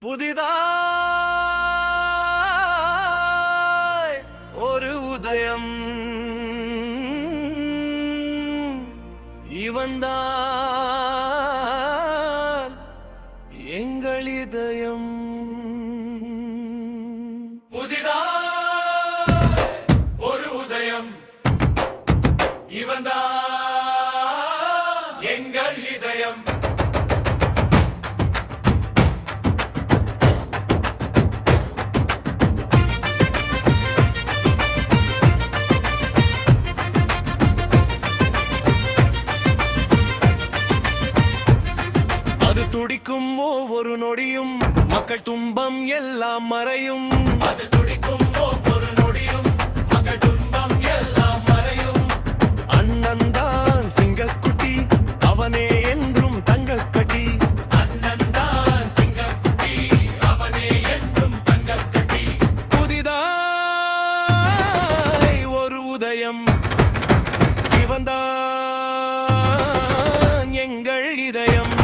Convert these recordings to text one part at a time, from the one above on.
புதிதாய் ஒரு உதயம் இவன்தான் எங்கள் இதயம். புதிதாய் ஒரு உதயம் இவன்தான் எங்கள் இதயம். துடிக்கும் ஒவ்வொரு நொடியும் மக்கள் துன்பம் எல்லாம் மறையும். அது துடிக்கும் ஒவ்வொரு நொடியும் மக்கள் துன்பம் எல்லாம் மறையும். அண்ணன் தான் சிங்கக்குட்டி, அவனே என்றும் தங்கக்கட்டி. அண்ணன் தான் சிங்கக்குட்டி, அவனே என்றும் தங்கக்கட்டி. புதிதாய் ஒரு உதயம் இவன்தான் எங்கள் இதயம்.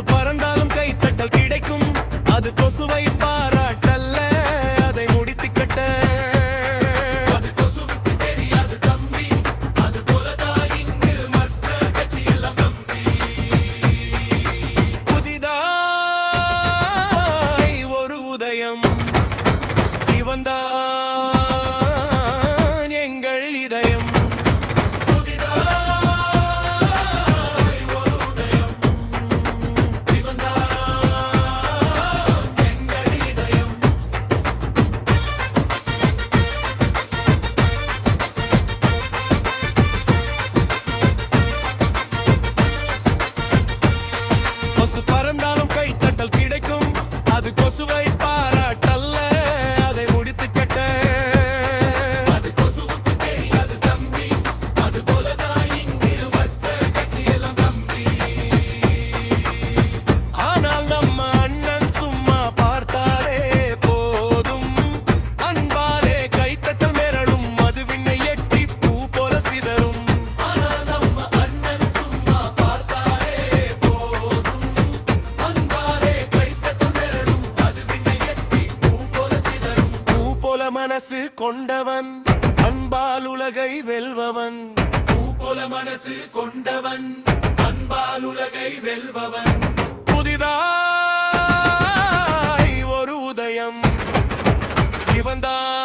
பறந்தாலும் கைத்தட்டல் கிடைக்கும், அது கொசுவை பாராட்டல்ல, அதை முடித்து கட்ட. அது கொசுவுக்கு தெரியாது தம்பி, அது போலதான் இங்கு மற்ற கட்சியெல்லாம் தம்பி. புதிதாய் ஒரு உதயம் இவன்தான் எங்கள் இதயம். பறந்தாலும் கைத்தட்டல் கிடைக்கும், அது கொசுவை பாராட்டல்ல, அதை முடித்து கட்ட. அது கொசுவுக்கு தெரியாது தம்பி, அது போலதான் இங்கு மற்ற கட்சியெல்லாம் தம்பி. ஆனால் நம்ம அண்ணன் சும்மா பார்த்தாலே போதும், அன்பாலே கைத்தட்டல் மேரடும், மதுவினை எட்டி பூ போல சிதறும். ஆனால் நம்ம அண்ணன் சும்மா பார்த்தாலே போதும், மனசு கொண்டவன் அன்பால் உலகை வெல்பவன். பூ போல மனசு கொண்டவன் அன்பால் உலகை வெல்பவன். புதிதாய் ஒரு உதயம் இவன்தான்